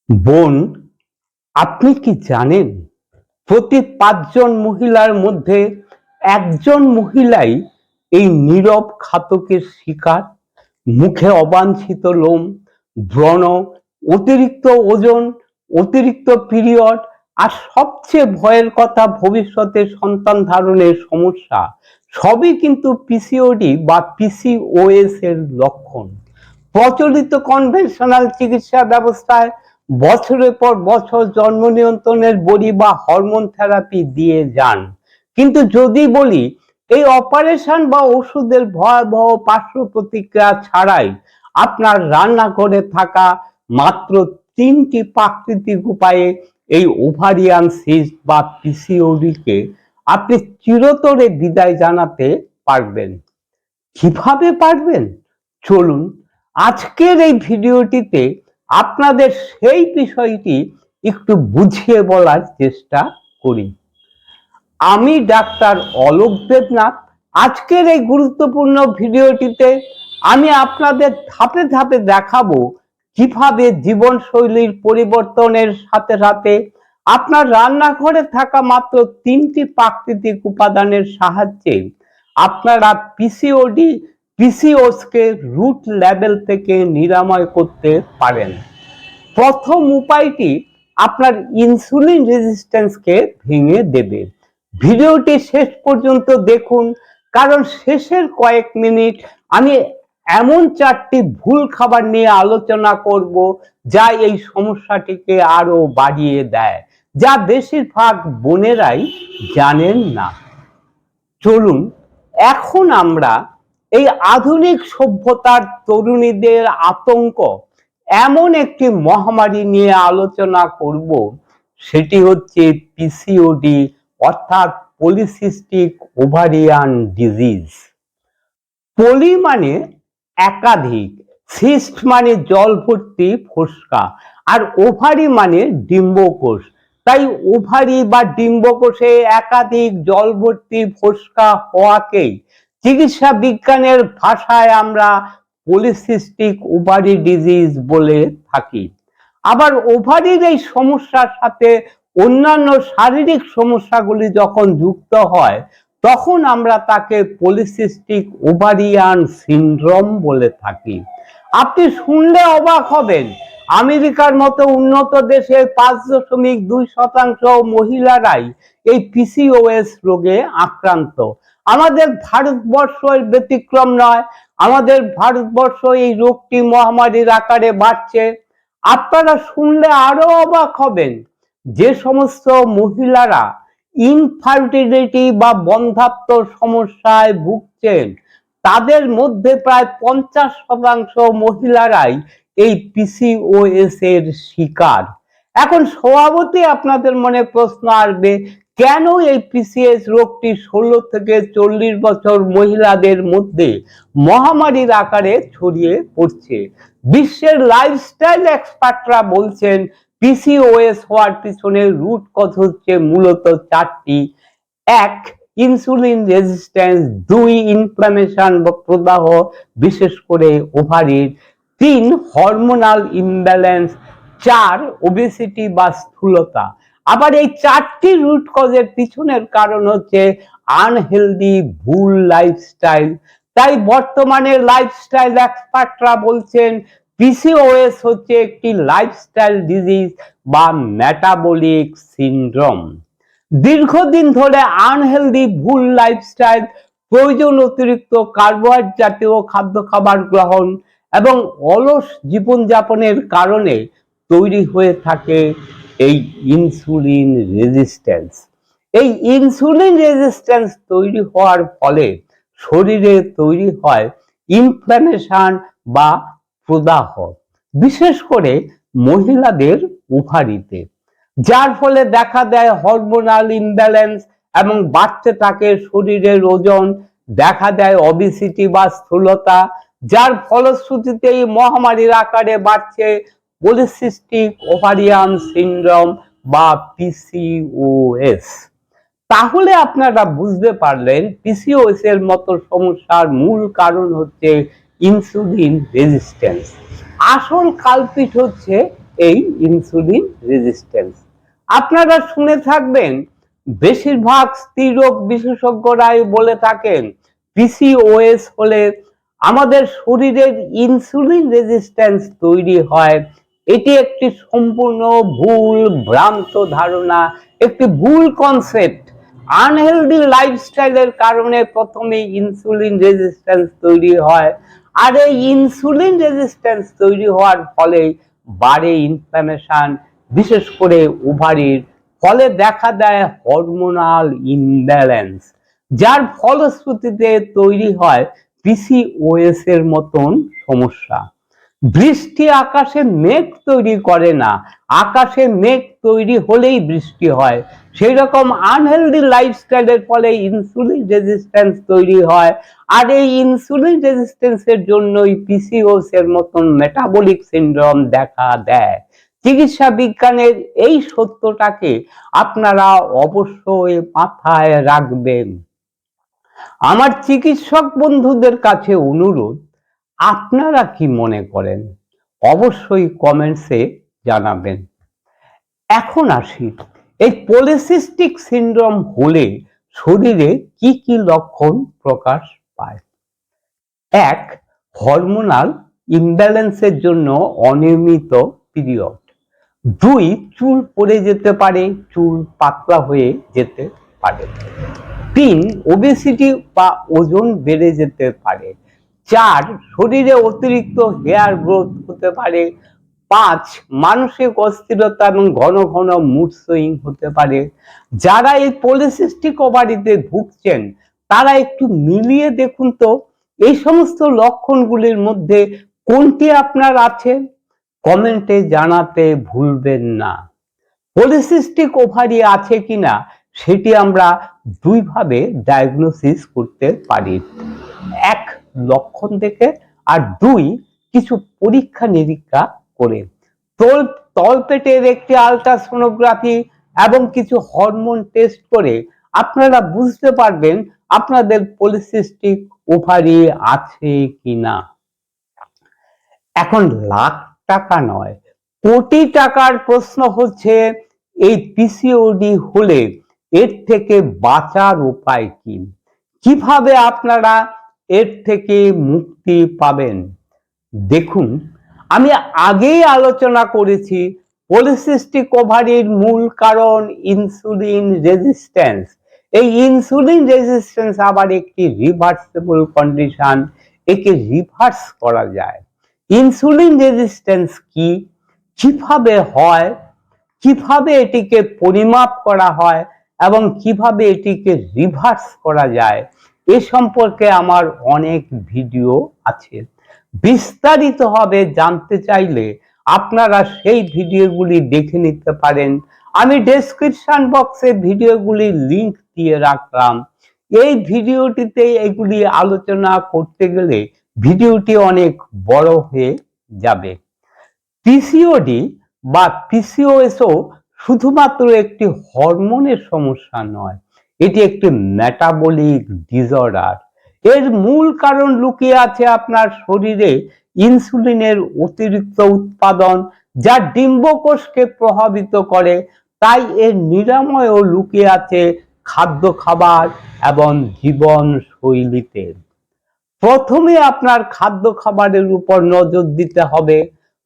বোন, আপনি কি জানেন প্রতি 5 জন মহিলার মধ্যে একজন মহিলাই এই নীরব ঘাতকের শিকার? মুখে অবাঞ্ছিত লোম, ব্রণ, অতিরিক্ত ওজন, অতিরিক্ত পিরিয়ড, আর সবচেয়ে ভয়ের কথা ভবিষ্যতে সন্তান ধারণের সমস্যা, সবই কিন্তু পিসিওডি বা পিসিওএস এর লক্ষণ। প্রচলিত কনভেনশনাল চিকিৎসা ব্যবস্থায় বছরের পর বছর জন্ম নিয়ন্ত্রণের বড়ি বা হরমোন থেরাপি দিয়ে যান, কিন্তু যদি বলি এই অপারেশন বা ওষুধের ভয়াবহ পার্শ্ব প্রতিক্রিয়া ছাড়াই আপনার রান্নাঘরে থাকা মাত্র 3টি প্রাকৃতিক উপায়ে এই ওভারিয়ান সিস্ট বা পিসিওডি কে আপনি চিরতরে বিদায় জানাতে পারবেন। কিভাবে পারবেন? চলুন আজকের এই ভিডিওটিতে আপনাদের সেই বিষয়টি একটু বুঝিয়ে বলার চেষ্টা করি। আমি ডাক্তার অলোক দেবনাথ। আজকের এই গুরুত্বপূর্ণ ভিডিওটিতে আমি আপনাদের ধাপে ধাপে দেখাবো কিভাবে জীবনশৈলীর পরিবর্তনের সাথে সাথে আপনার রান্নাঘরে থাকা মাত্র 3টি প্রাকৃতিক উপাদানের সাহায্যে আপনারা পিসিওডি পিসিওএস কে রুট লেভেল থেকে নিরাময় করতে পারেন। প্রথম উপায়টি আপনার ইনসুলিন রেজিস্ট্যান্সকে ভেঙে দেবে। ভিডিওটি শেষ পর্যন্ত দেখুন, কারণ শেষের কয়েক মিনিট আমি এমন 4টি ভুল খাবার নিয়ে আলোচনা করব যা এই সমস্যাটিকে আরো বাড়িয়ে দেয়, যা বেশিরভাগ বোনেরাই জানেন না। চলুন এখন আমরা এই আধুনিক সভ্যতার তরুণীদের আতঙ্ক এমন একটি মহামারী নিয়ে আলোচনা করব, সেটি হচ্ছে পিসিওডি অর্থাৎ পলিসিস্টিক ওভারিয়ান ডিজিজ। পলি মানে একাধিক, সিস্ট মানে জল ভর্তি ফোস্কা, আর ওভারি মানে ডিম্বকোষ। তাই ওভারি বা ডিম্বকোষে একাধিক জল ভর্তি ফোস্কা হওয়াকেই চিকিৎসা বিজ্ঞানের ভাষায় আমরা পলিসিস্টিক ওভারি ডিজিজ বলে থাকি। আবার ওভারির এই সমস্যার সাথে অন্যান্য শারীরিক সমস্যাগুলি যখন যুক্ত হয় তখন আমরা তাকে পলিসিস্টিক ওভারিয়ান সিনড্রোম বলে থাকি। আপনি শুনলে অবাক হবেন, আমেরিকার মতো উন্নত দেশের 5.2% মহিলারাই এই পিসিওএস রোগে আক্রান্ত। আমাদের ভারতবর্ষের ব্যতিক্রম নয়। আমাদের ভারতবর্ষ এই রোগটি মহামারীর আকারে বাড়ছে। আপনারা শুনলে আরো অবাক হবেন, যে সমস্ত মহিলারা ইনফার্টিলিটি বা বন্ধ্যাত্ব সমস্যায় ভুগছেন তাদের মধ্যে প্রায় 50% মহিলারাই এই পিসিওএস এর শিকার। এখন স্বভাবতই আপনাদের মনে প্রশ্ন আসবে, কেন এই পিসিওএস রোগটি 16 থেকে 40 বছর মহিলাদের মধ্যে মহামারীর আকারে ছড়িয়ে পড়ছে? বিশ্বের লাইফস্টাইল এক্সপার্টরা বলছেন পিসিওএস হওয়ার পিছনে রুট কজ হচ্ছে মূলত 4টি। 1, ইনসুলিন রেজিস্ট্যান্স। 2, ইনফ্লামেশন বা প্রদাহ বিশেষ করে ওভারির। 3, হরমোনাল ইমব্যালেন্স। 4, ওবেসিটি বা স্থূলতা। আবার এই 4টি রুট কজের পিছনের কারণ হচ্ছে আনহেলদি ভুল লাইফস্টাইল। তাই বর্তমানে লাইফস্টাইল এক্সপার্টরা বলছেন পিসিওএস হচ্ছে একটি লাইফস্টাইল ডিজিজ বা মেটাবলিক সিনড্রোম। দীর্ঘদিন ধরে আনহেলদি ভুল লাইফস্টাইল, প্রয়োজন অতিরিক্ত কার্বোহাইড্রেট জাতীয় খাদ্য খাবার গ্রহণ এবং অলস জীবনযাপনের কারণে তৈরি হয়ে থাকে এই ইনসুলিন রেজিস্ট্যান্স। এই ইনসুলিন রেজিস্ট্যান্স তৈরি হওয়ার ফলে শরীরে তৈরি হয় ইনফ্ল্যামেশন বা প্রদাহ, বিশেষ করে মহিলাদের ওভারিতে, যার ফলে দেখা দেয় হরমোনাল ইমব্যালেন্স এবং বাড়তে থাকে শরীরের ওজন, দেখা দেয় ওবেসিটি বা স্থূলতা, যার ফলশ্রুতিতে এই মহামারীর আকারে বাড়ছে পলিসিস্টিক ওভারিয়ান সিনড্রোম বা পিসিওএস। তাহলে আপনারা বুঝতে পারলেন পিসিওএস এর মতো সমস্যার মূল কারণ হচ্ছে ইনসুলিন রেজিস্ট্যান্স। আসল কালপিট হচ্ছে এই ইনসুলিন রেজিস্ট্যান্স। আপনারা শুনে থাকবেন বেশিরভাগ স্ত্রীরোগ বিশেষজ্ঞরাই বলে থাকেন পিসিওএস হলে আমাদের শরীরের ইনসুলিন রেজিস্ট্যান্স তৈরি হয়। এটি একটি সম্পূর্ণ ভুল ভ্রান্ত ধারণা, একটি ভুল কনসেপ্ট। আনহেলদি লাইফস্টাইলের কারণে প্রথমে ইনসুলিন রেজিস্ট্যান্স তৈরি হয়, আর এই ইনসুলিন রেজিস্ট্যান্স তৈরি হওয়ার ফলে বাড়ে ইনফ্ল্যামেশন, বিশেষ করে ওভারির, ফলে দেখা দেয় হরমোনাল ইমব্যালেন্স, যার ফলশ্রুতিতে তৈরি হয় পিসিওএস এর মতন সমস্যা। বৃষ্টি আকাশে মেঘ তৈরি করে না, আকাশে মেঘ তৈরি হলেই বৃষ্টি হয়। সেই রকম আনহেলদি লাইফস্টাইলের ফলে ইনসুলিন রেজিস্ট্যান্স তৈরি হয়, আর এই ইনসুলিন রেজিস্ট্যান্সের জন্যই পিসিওএস এর মতন মেটাবলিক সিনড্রোম দেখা দেয়। চিকিৎসা বিজ্ঞানের এই সত্যটাকে আপনারা অবশ্যই মাথায় রাখবেন। আমার চিকিৎসক বন্ধুদের কাছে অনুরোধ, আপনারা কি মনে করেন অবশ্যই কমেন্টসে জানাবেন। এখন আসি, এই পলিসিস্টিক সিনড্রোম হলে শরীরে কি কি লক্ষণ প্রকাশ পায়। এক, হরমোনাল ইমব্যালেন্সের জন্য অনিয়মিত পিরিয়ড। দুই, চুল পড়ে যেতে পারে, চুল পাতলা হয়ে যেতে পারে। তিন, ওবেসিটি বা ওজন বেড়ে যেতে পারে। চার, শরীরে অতিরিক্ত হেয়ার গ্রোথ হতে পারে। পাঁচ, মানসিক অস্থিরতা এবং ঘন ঘন মুড সুইং হতে পারে। যারা এই পলিসিস্টিক ওভারিতে ভুগছেন তারা একটু মিলিয়ে দেখুন তো এই সমস্ত লক্ষণগুলির মধ্যে কোনটি আপনার আছে। কমেন্টে জানাতে ভুলবেন না। পলিসিস্টিক ওভারি আছে কিনা সেটি আমরা দুইভাবে ডায়াগনোসিস করতে পারি। এক, লক্ষণ দেখে, আর দুই, কিছু পরীক্ষা নিরীক্ষা করে। তলপেটের একটি আলট্রাসোনোগ্রাফি এবং কিছু হরমোন টেস্ট করে আপনারা বুঝতে পারবেন আপনাদের পলিসিস্টিক ওভারি আছে কিনা। এখন লাখ টাকা নয়, কোটি টাকার প্রশ্ন হচ্ছে এই পিসিওডি হলে এর থেকে বাঁচার উপায় কি, কিভাবে আপনারা এর থেকে মুক্তি পাবেন। দেখুন, আমি আগেই আলোচনা করেছি পলিসিস্টিক ওভারির মূল কারণ ইনসুলিন রেজিস্ট্যান্স। এই ইনসুলিন রেজিস্ট্যান্স আবার একটি রিভার্সিবল কন্ডিশন, একে রিভার্স করা যায়। ইনসুলিন রেজিস্ট্যান্স কি, কিভাবে হয়, কিভাবে এটিকে পরিমাপ করা হয় এবং কিভাবে এটিকে রিভার্স করা যায়, এ সম্পর্কে আমার অনেক ভিডিও আছে। বিস্তারিতভাবে জানতে চাইলে আপনারা সেই ভিডিওগুলি দেখে নিতে পারেন। আমি ডেসক্রিপশন বক্সে ভিডিওগুলির লিংক দিয়ে রাখলাম। এই ভিডিওটিতে এগুলি আলোচনা করতে গেলে ভিডিওটি অনেক বড় হয়ে যাবে। পিসিওডি বা পিসিওএসও শুধুমাত্র একটি হরমোনের সমস্যা নয়, এটি একটি মেটাবলিক ডিসঅর্ডার। এর মূল কারণ লুকিয়ে আছে আপনার শরীরে ইনসুলিনের অতিরিক্ত উৎপাদন, যা ডিম্বকোষকে প্রভাবিত করে। তাই এর নিরাময়ও লুকিয়ে আছে খাদ্য খাবার এবং জীবনশৈলীতে। প্রথমে আপনার খাদ্য খাবারের উপর নজর দিতে হবে।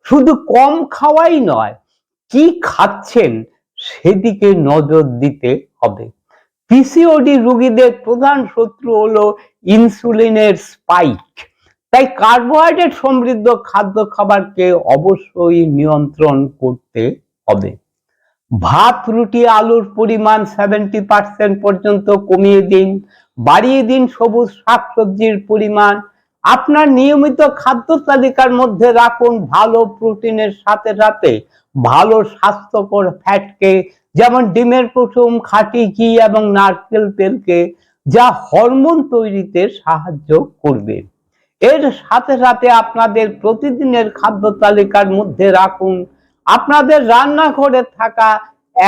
শুধু কম খাওয়াই নয়, কি খাচ্ছেন সেদিকে নজর দিতে হবে। পিসিওডি রোগীদের প্রধান শত্রু হলো ইনসুলিনের স্পাইক। তাই কার্বোহাইড্রেট সমৃদ্ধ খাদ্য খাবারকে অবশ্যই নিয়ন্ত্রণ করতে হবে। ভাত, রুটি, আলুর পরিমাণ 70% পর্যন্ত কমিয়ে দিন। বাড়িয়ে দিন সবুজ শাকসবজির পরিমাণ। আপনার নিয়মিত খাদ্য তালিকার মধ্যে রাখুন ভালো প্রোটিনের সাথে সাথে ভালো স্বাস্থ্যকর ফ্যাটকে, যেমন ডিমের কুসুম, খাঁটি ঘি এবং নারকেল তেলকে, যা হরমোন তৈরিতে সাহায্য করবে। এর সাথে সাথে আপনাদের প্রতিদিনের খাদ্য তালিকার মধ্যে রাখুন আপনাদের রান্নাঘরে থাকা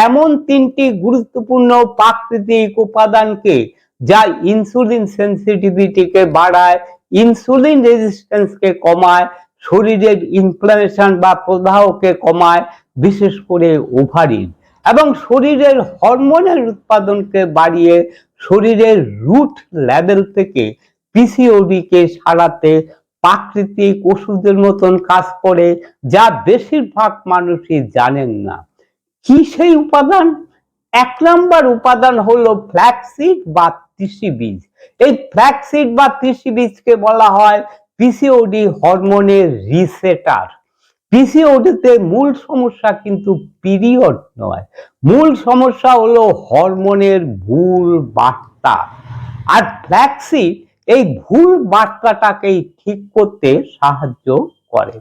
এমন 3টি গুরুত্বপূর্ণ প্রাকৃতিক উপাদানকে, যা ইনসুলিন সেন্সিটিভিটিকে বাড়ায়, ইনসুলিন রেজিস্ট্যান্সকে কমায়, শরীরের ইনফ্লামেশন বা প্রদাহকে কমায়, বিশেষ করে ওভারির, এবং শরীরের হরমোনের উৎপাদনকে বাড়িয়ে শরীরের রুট লেভেল থেকে পিসিওডিকে সারাতে প্রাকৃতিক ওষুধের মতন কাজ করে, যা বেশিরভাগ মানুষই জানেন না। কি সেই উপাদান? 1 নম্বর উপাদান হলো ফ্ল্যাক্সিড বা তিসি বীজ। এই ফ্ল্যাক্সিড বা তিসি বীজকে বলা হয় পিসিওডি হরমোনের রিসেপ্টর। পিসিওডিতে মূল সমস্যা কিন্তু পিরিয়ড নয়, মূল সমস্যা হলো হরমোনের ভুল বার্তা। আর ফ্ল্যাক্সিড এই ভুল বার্তাটাকেই ঠিক করতে সাহায্য করে।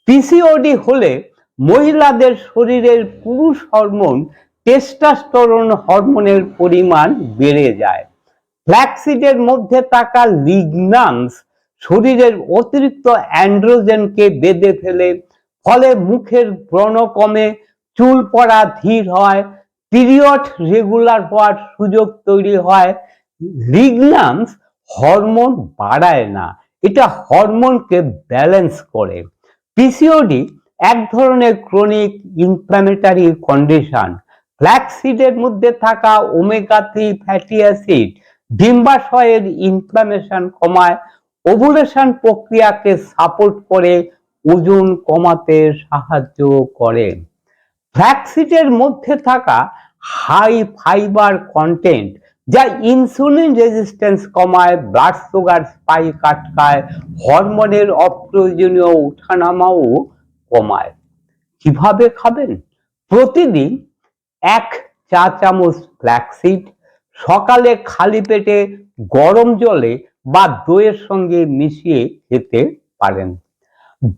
পিসিওডি হলে মহিলাদের শরীরের পুরুষ হরমোন টেস্টোস্টেরন হরমোনের পরিমাণ বেড়ে যায়। ফ্ল্যাক্সিডের মধ্যে থাকা লিগনান্স শরীরের অতিরিক্ত অ্যান্ড্রোজেনকে বেঁধে ফেলে, ফলে মুখের ব্রণ কমে, চুল পড়া ধীর হয়, পিরিয়ড রেগুলার হওয়ার সুযোগ তৈরি হয়। লিগনান্স হরমোন বাড়ায় না, এটা হরমোনকে ব্যালেন্স করে। পিসিওডি এক ধরনের ক্রনিক ইনফ্ল্যামেটরি কন্ডিশন। ফ্ল্যাক্সিডের মধ্যে থাকা ওমেগা 3 ফ্যাটি অ্যাসিড ডিম্বাশয়ের ইনফ্ল্যামেশন কমায়, ওভুলেশন প্রক্রিয়াকে সাপোর্ট করে, ওজন কমাতে সাহায্য করে। ফ্ল্যাক্সিডের মধ্যে থাকা হাই ফাইবার কন্টেন্ট, যা ইনসুলিন রেজিস্ট্যান্স কমায়, ব্লাড সুগার স্পাইক আটকায়, হরমোনের অপ্রয়োজনীয় ওঠানামাও কমায়। কিভাবে খাবেন? প্রতিদিন 1 চা চামচ ফ্ল্যাক্সিড সকালে খালি পেটে গরম জলে বা দইয়ের সঙ্গে মিশিয়ে খেতে পারেন।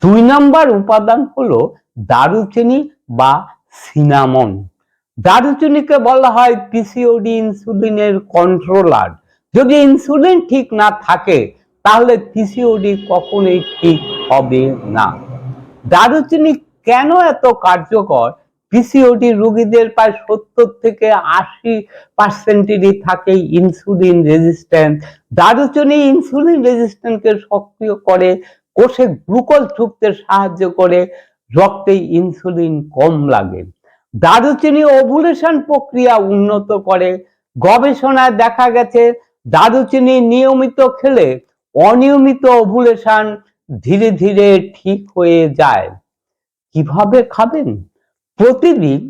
2 নম্বর উপাদান হলো দারুচিনি বা সিনামন। দারুচিনিকে বলা হয় পিসিওডি ইনসুলিনের কন্ট্রোলার। যদি ইনসুলিন ঠিক না থাকে তাহলে পিসিওডি কখনোই ঠিক হবে না। দারুচিনি কেন এত কার্যকর? পিসিওডি রোগীদের প্রায় 70 থেকে 80% থাকে ইনসুলিন রেজিস্ট্যান্স। দারুচিনি ইনসুলিন রেজিস্ট্যান্সকে সক্রিয় করে, কোষে গ্লুকোজ ঢুকতে সাহায্য করে, রক্তে ইনসুলিন কম লাগে। দারুচিনি ওভুলেশন প্রক্রিয়া উন্নত করে। গবেষণায় দেখা গেছে দারুচিনি নিয়মিত খেলে অনিয়মিত ওভুলেশন ধীরে ধীরে ঠিক হয়ে যায়। কিভাবে খাবেন? প্রতিদিন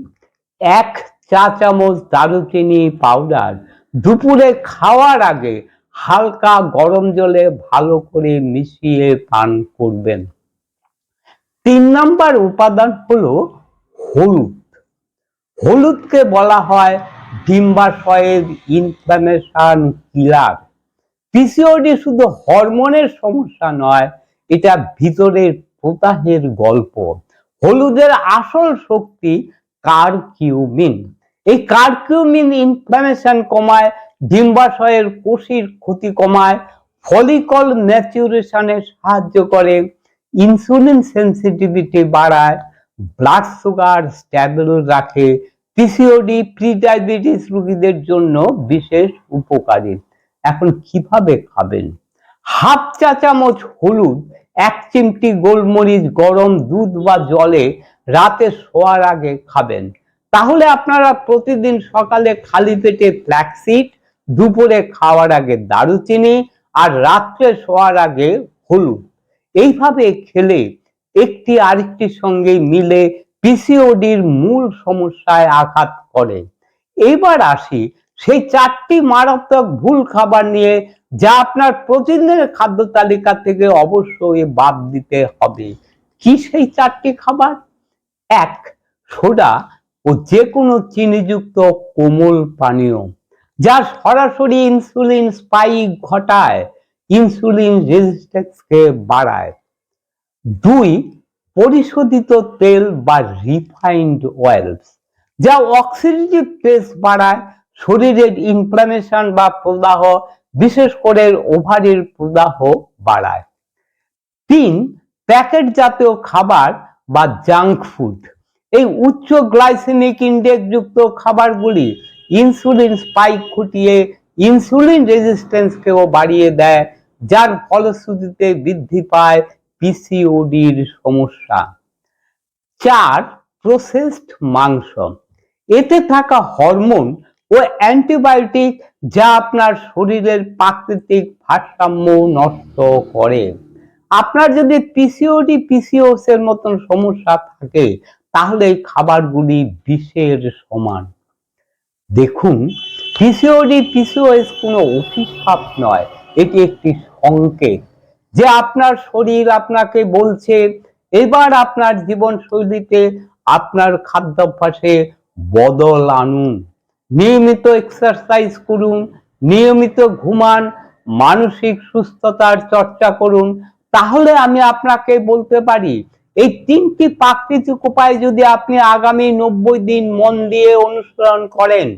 1 চা চামচ দারুচিনি পাউডার দুপুরে খাওয়ার আগে হালকা গরম জলে ভালো করে মিশিয়ে পান করবেন। 3 নম্বর উপাদান হলো হলুদ। হলুদকে বলা হয় ডিম্বাশয়ের ইনফ্ল্যামেশন কিলার। পিসিওডি শুধু হরমোনের সমস্যা নয়, এটা ভিতরের প্রদাহের গল্প। হলুদের আসল শক্তি কারকিউমিন। এই কারকিউমিন ইনফ্ল্যামেশন কমায়, ডিম্বাশয়ের কোষের ক্ষতি কমায়, ফলিকল ম্যাচুরেশনে সাহায্য করে, ইনসুলিন সেন্সিটিভিটি বাড়ায়, ব্লাড সুগার স্ট্যাবল রাখে। পিসিওডি প্রিডায়াবেটিস রোগীদের জন্য বিশেষ উপকারী। এখন কিভাবে খাবেন? 1/2 চা চামচ হলুদ 1 চিমটি গোলমরিচ গরম দুধ বা জলে রাতে শোয়ার আগে খাবেন। তাহলে আপনারা প্রতিদিন সকালে খালি পেটে ফ্ল্যাক্সিড, দুপুরে খাওয়ার আগে দারুচিনি, আর রাত্রে শোয়ার আগে হলুদ। এইভাবে খেলে একটি আরেকটির সঙ্গে মিলে পিসিওডির মূল সমস্যায় আঘাত করে। এবার আসি সেই 4টি মারাত্মক ভুল খাবার নিয়ে, যা আপনার প্রতিদিনের খাদ্য তালিকা থেকে অবশ্যই বাদ দিতে হবে। কি সেই 4টি খাবার? 1. সোডা ও যে কোনো চিনিযুক্ত কোমল পানীয়, যা সরাসরি ইনসুলিন স্পাইক ঘটায়, ইনসুলিন রেজিস্ট্যান্সকে বাড়ায়। 2. পরিশোধিত তেল বা রিফাইন্ড অয়েলস, যা অক্সিডেটিভ স্ট্রেস বাড়ায়, শরীরের ইনফ্ল্যামেশন বা প্রদাহ, বিশেষ করে ওভারির প্রদাহ বাড়ায়। 3. প্যাকেট জাতীয় খাবার বা জাঙ্ক ফুড। এই উচ্চ গ্লাইসেমিক ইন্ডেক্স যুক্ত খাবারগুলি ইনসুলিন স্পাইক ঘটিয়ে ইনসুলিন রেজিস্ট্যান্সকেও বাড়িয়ে দেয়, যার ফলশ্রুতিতে বৃদ্ধি পায় পিসিওডির সমস্যা। 4, প্রসেসড মাংস। এতে থাকা হরমোন ও অ্যান্টিবায়োটিক যা আপনার শরীরের প্রাকৃতিক ভারসাম্য নষ্ট করে। আপনার যদি পিসিওডি পিসিওএস এর মতন সমস্যা থাকে তাহলে এই খাবারগুলি বিষের সমান। দেখুন, পিসিওডি পিসিওএস কোনো অভিশাপ নয়, এটি একটি সংকেত যে আপনার শরীর আপনাকে বলছে এবার আপনার জীবনশৈলীতে, আপনার খাদ্যাভ্যাসে বদল আনুন। নিয়মিত এক্সারসাইজ করুন, নিয়মিত ঘুমান, মানসিক সুস্থতার চর্চা করুন। তাহলে আমি আপনাকে বলতে পারি এই 3টি প্রাকৃতিক উপায় যদি আপনি আগামী 90 দিন মন দিয়ে অনুসরণ করেন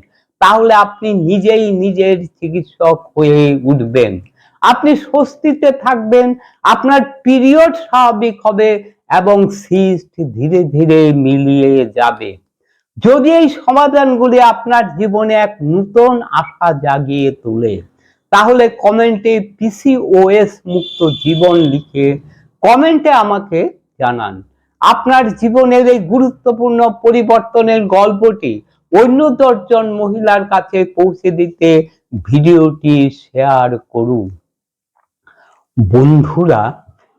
তাহলে আপনি নিজেই নিজের চিকিৎসক হয়ে উঠবেন। আপনি স্বস্তিতে থাকবেন, আপনার পিরিয়ড স্বাভাবিক হবে এবং সিস্ট ধীরে ধীরে মিলিয়ে যাবে। যদি এই সমাধানগুলি আপনার জীবনে এক নতুন আশা জাগিয়ে তোলে তাহলে কমেন্টে পিসিওএস মুক্ত জীবন লিখে কমেন্টে আমাকে জানান। আপনার জীবনের এই গুরুত্বপূর্ণ পরিবর্তনের গল্পটি অন্য 10 জন মহিলার কাছে পৌঁছে দিতে ভিডিওটি শেয়ার করুন। বন্ধুরা,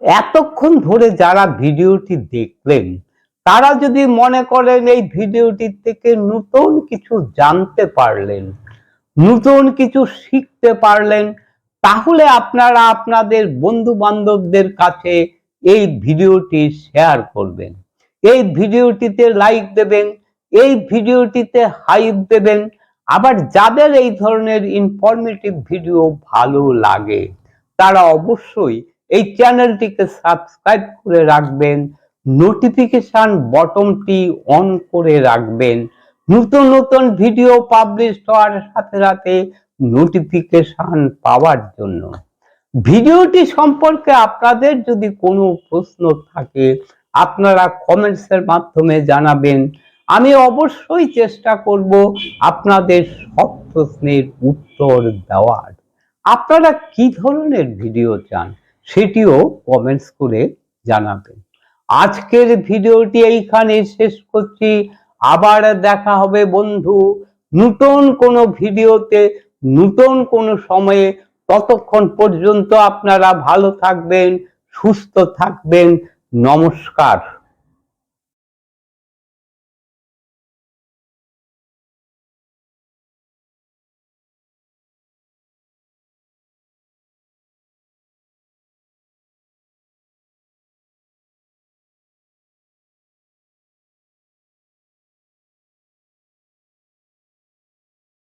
এতক্ষণ ধরে যারা ভিডিওটি দেখলেন তারা যদি মনে করেন এই ভিডিওটি থেকে নতুন কিছু জানতে পারলেন, নতুন কিছু শিখতে পারলেন, তাহলে আপনারা আপনাদের বন্ধু বান্ধবদের কাছে এই ভিডিওটি শেয়ার করবেন, এই ভিডিওটিতে লাইক দেবেন, এই ভিডিওটিতে হাইপ দেবেন। আবার যাদের এই ধরনের ইনফরমেটিভ ভিডিও ভালো লাগে তারা অবশ্যই এই চ্যানেলটিকে সাবস্ক্রাইব করে রাখবেন, নোটিফিকেশন বটনটি অন করে রাখবেন, নতুন নতুন ভিডিও পাবলিশ হওয়ার সাথে সাথে নোটিফিকেশন পাওয়ার জন্য। ভিডিওটি সম্পর্কে আপনাদের যদি কোনো প্রশ্ন থাকে আপনারা কমেন্টসের মাধ্যমে জানাবেন। আমি অবশ্যই চেষ্টা করব আপনাদের সব প্রশ্নের উত্তর দেওয়ার। আপনারা কি ধরনের ভিডিও চান সেটিও কমেন্টস করে জানাবেন। আজকের ভিডিওটি এইখানে শেষ করছি। আবার দেখা হবে বন্ধু নতুন কোনো ভিডিওতে, নতুন কোনো সময়ে। ততক্ষণ পর্যন্ত আপনারা ভালো থাকবেন, সুস্থ থাকবেন। নমস্কার।